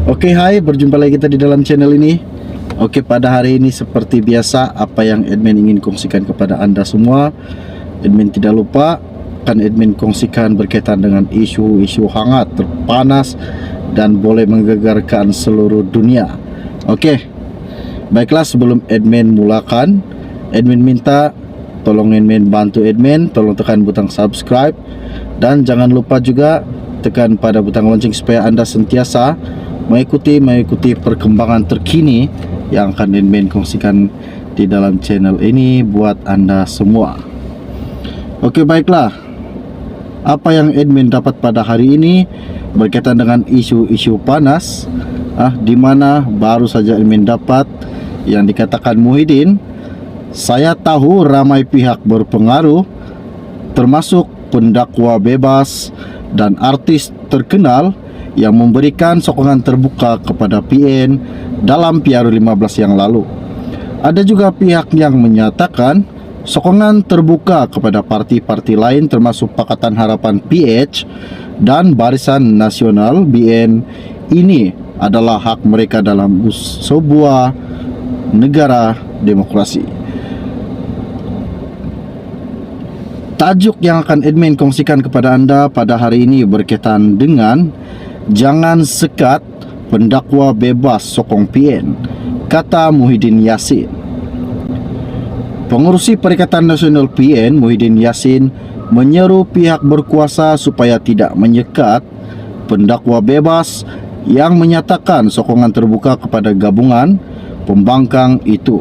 Oke, hai, berjumpa lagi kita di dalam channel ini. Oke, pada hari ini seperti biasa, apa yang admin ingin kongsikan kepada Anda semua, admin tidak lupa akan admin kongsikan berkaitan dengan isu-isu hangat, terpanas, dan boleh menggegarkan seluruh dunia. Oke, baiklah, sebelum admin mulakan, admin minta tolong admin bantu admin, tolong tekan butang subscribe, dan jangan lupa juga tekan pada butang lonceng supaya Anda sentiasa mengikuti perkembangan terkini yang akan admin kongsikan di dalam channel ini buat Anda semua. Oke, baiklah, apa yang admin dapat pada hari ini berkaitan dengan isu-isu panas, di mana baru saja admin dapat yang dikatakan Muhyiddin, saya tahu ramai pihak berpengaruh termasuk pendakwa bebas dan artis terkenal yang memberikan sokongan terbuka kepada PN dalam Piaru 15 yang lalu. Ada juga pihak yang menyatakan sokongan terbuka kepada parti-parti lain termasuk Pakatan Harapan PH dan Barisan Nasional BN ini adalah hak mereka dalam sebuah negara demokrasi. Tajuk yang akan admin kongsikan kepada Anda pada hari ini berkaitan dengan jangan sekat pendakwa bebas sokong PN, kata Muhyiddin Yassin. Pengurusi Perikatan Nasional PN, Muhyiddin Yassin, menyeru pihak berkuasa supaya tidak menyekat pendakwa bebas yang menyatakan sokongan terbuka kepada gabungan pembangkang itu.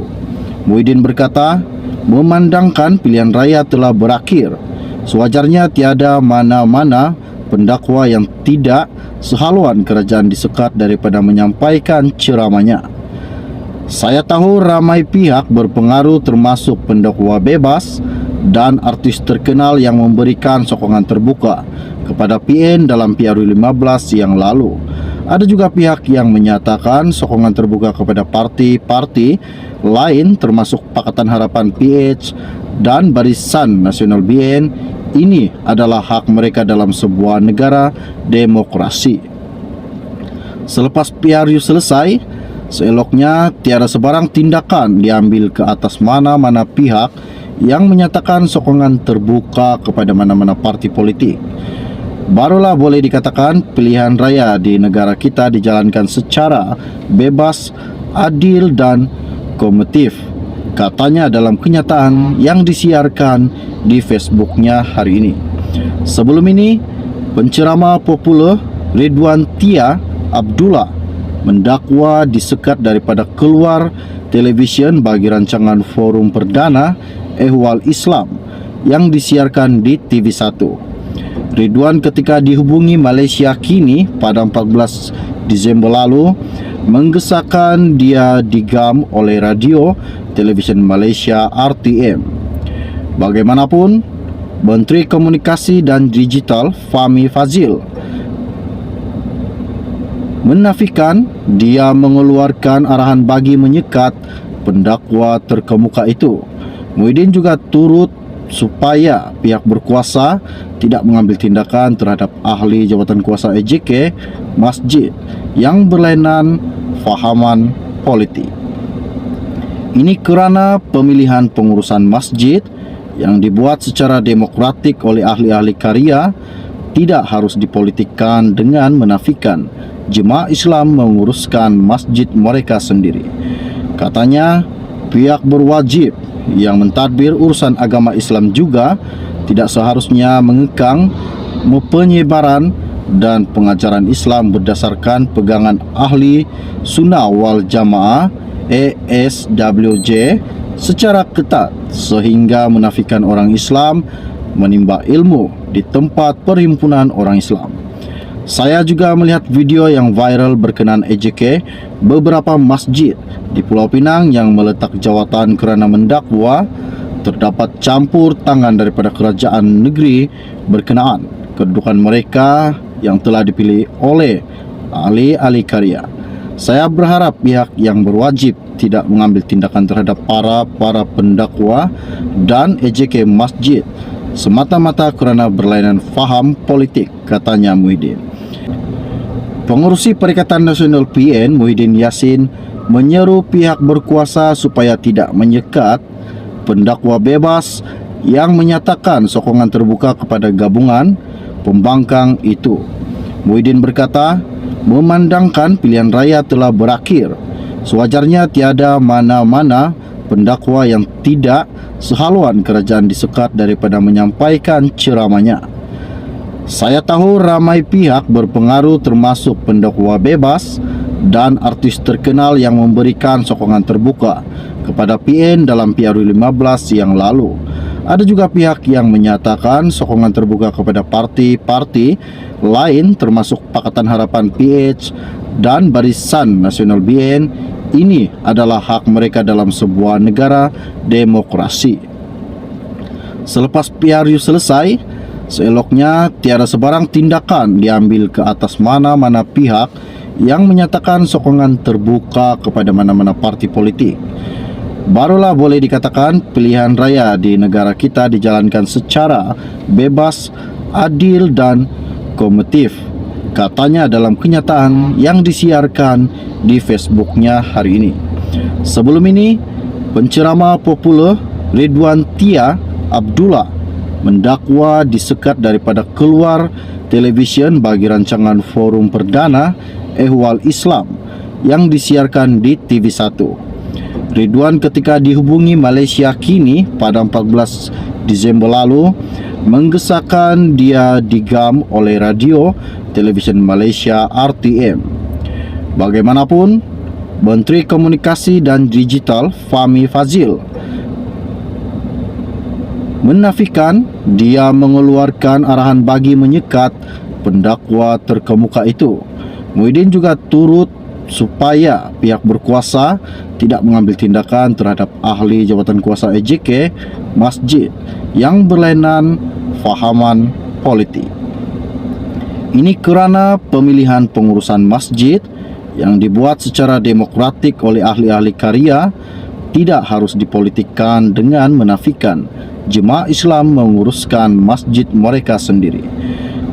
Muhyiddin berkata, memandangkan pilihan raya telah berakhir, sewajarnya tiada mana-mana pendakwa yang tidak sehaluan kerajaan disekat daripada menyampaikan ceramahnya. Saya tahu ramai pihak berpengaruh termasuk pendakwa bebas dan artis terkenal yang memberikan sokongan terbuka kepada PN dalam Piaru 15 yang lalu. Ada juga pihak yang menyatakan sokongan terbuka kepada parti-parti lain termasuk Pakatan Harapan PH dan Barisan Nasional BN. Ini adalah hak mereka dalam sebuah negara demokrasi. Selepas Piaru selesai, seeloknya tiada sebarang tindakan diambil ke atas mana-mana pihak yang menyatakan sokongan terbuka kepada mana-mana parti politik. Barulah boleh dikatakan pilihan raya di negara kita dijalankan secara bebas, adil dan kompetitif, katanya dalam kenyataan yang disiarkan di Facebooknya hari ini. Sebelum ini, penceramah populer Ridwan Tia Abdullah mendakwa disekat daripada keluar televisyen bagi rancangan forum perdana Ehwal Islam yang disiarkan di TV1. Ridwan ketika dihubungi Malaysia Kini pada 14 Disember lalu menggesahkan dia digam oleh radio televisyen Malaysia RTM. Bagaimanapun, Menteri Komunikasi dan Digital Fahmi Fadzil menafikan dia mengeluarkan arahan bagi menyekat pendakwa terkemuka itu. Muhyiddin juga turut supaya pihak berkuasa tidak mengambil tindakan terhadap ahli jabatan kuasa EJK masjid yang berlainan fahaman politik. Ini kerana pemilihan pengurusan masjid yang dibuat secara demokratik oleh ahli-ahli karya tidak harus dipolitikkan dengan menafikan jemaah Islam menguruskan masjid mereka sendiri. Katanya, pihak berwajib yang mentadbir urusan agama Islam juga tidak seharusnya mengekang penyebaran dan pengajaran Islam berdasarkan pegangan ahli sunnah wal jamaah ASWJ secara ketat sehingga menafikan orang Islam menimba ilmu di tempat perhimpunan orang Islam. Saya juga melihat video yang viral berkenaan EJK beberapa masjid di Pulau Pinang yang meletak jawatan kerana mendakwa terdapat campur tangan daripada kerajaan negeri berkenaan kedudukan mereka yang telah dipilih oleh ahli-ahli karya. Saya berharap pihak yang berwajib tidak mengambil tindakan terhadap para pendakwa dan EJK masjid semata-mata kerana berlainan faham politik, katanya Muhyiddin. Pengurusi Perikatan Nasional PN Muhyiddin Yassin menyeru pihak berkuasa supaya tidak menyekat pendakwa bebas yang menyatakan sokongan terbuka kepada gabungan pembangkang itu. Muhyiddin berkata, memandangkan pilihan raya telah berakhir, sewajarnya tiada mana-mana pendakwa yang tidak sehaluan kerajaan disekat daripada menyampaikan ceramahnya. Saya tahu ramai pihak berpengaruh termasuk pendakwa bebas dan artis terkenal yang memberikan sokongan terbuka kepada PN dalam PRU 15 yang lalu. Ada juga pihak yang menyatakan sokongan terbuka kepada parti-parti lain termasuk Pakatan Harapan PH dan Barisan Nasional BN. Ini adalah hak mereka dalam sebuah negara demokrasi. Selepas PRU selesai, seeloknya tiada sebarang tindakan diambil ke atas mana-mana pihak yang menyatakan sokongan terbuka kepada mana-mana parti politik. Barulah boleh dikatakan pilihan raya di negara kita dijalankan secara bebas, adil dan kompetitif, katanya dalam kenyataan yang disiarkan di Facebooknya hari ini. Sebelum ini, penceramah populer Ridwan Tia Abdullah mendakwa disekat daripada keluar televisyen bagi rancangan forum perdana Ehwal Islam yang disiarkan di TV1. Ridwan ketika dihubungi Malaysia Kini pada 14 Disember lalu menggesahkan dia digam oleh radio televisyen Malaysia RTM. Bagaimanapun, Menteri Komunikasi dan Digital Fahmi Fadzil menafikan dia mengeluarkan arahan bagi menyekat pendakwa terkemuka itu. Muhyiddin juga turut supaya pihak berkuasa tidak mengambil tindakan terhadap ahli jabatan kuasa EJK masjid yang berlainan fahaman politik. Ini kerana pemilihan pengurusan masjid yang dibuat secara demokratik oleh ahli-ahli karya tidak harus dipolitikkan dengan menafikan jemaah Islam menguruskan masjid mereka sendiri.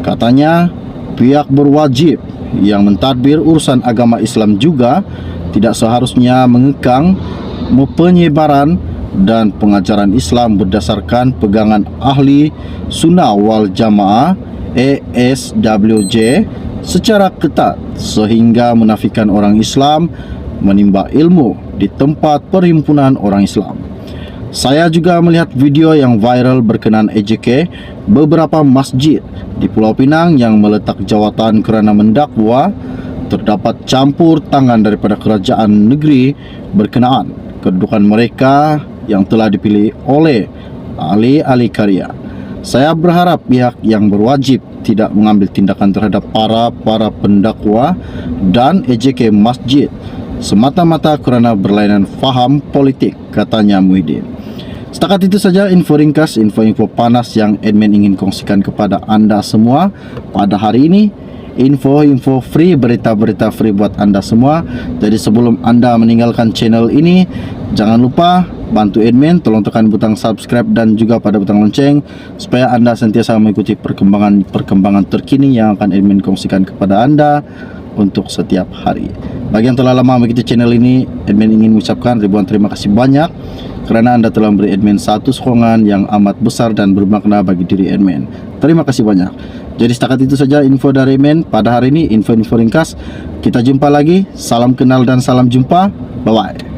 Katanya, pihak berwajib yang mentadbir urusan agama Islam juga tidak seharusnya mengekang penyebaran dan pengajaran Islam berdasarkan pegangan ahli sunnah wal jamaah ASWJ secara ketat sehingga menafikan orang Islam menimba ilmu di tempat perhimpunan orang Islam. Saya juga melihat video yang viral berkenaan EJK beberapa masjid di Pulau Pinang yang meletak jawatan kerana mendakwa terdapat campur tangan daripada kerajaan negeri berkenaan kedudukan mereka yang telah dipilih oleh ahli-ahli karya. Saya berharap pihak yang berwajib tidak mengambil tindakan terhadap para pendakwa dan EJK masjid semata-mata kerana berlainan faham politik, katanya Muhyiddin. Setakat itu saja info ringkas, info-info panas yang admin ingin kongsikan kepada anda semua pada hari ini. Info-info free, berita-berita free buat anda semua. Jadi sebelum anda meninggalkan channel ini, jangan lupa bantu admin, tolong tekan butang subscribe dan juga pada butang lonceng supaya anda sentiasa mengikuti perkembangan terkini yang akan admin kongsikan kepada anda untuk setiap hari. Bagi yang telah lama mengikuti channel ini, admin ingin mengucapkan ribuan terima kasih banyak kerana anda telah memberi admin satu sokongan yang amat besar dan bermakna bagi diri admin. Terima kasih banyak. Jadi setakat itu saja info dari admin pada hari ini, info-info ringkas. Kita jumpa lagi. Salam kenal dan salam jumpa. Bye-bye.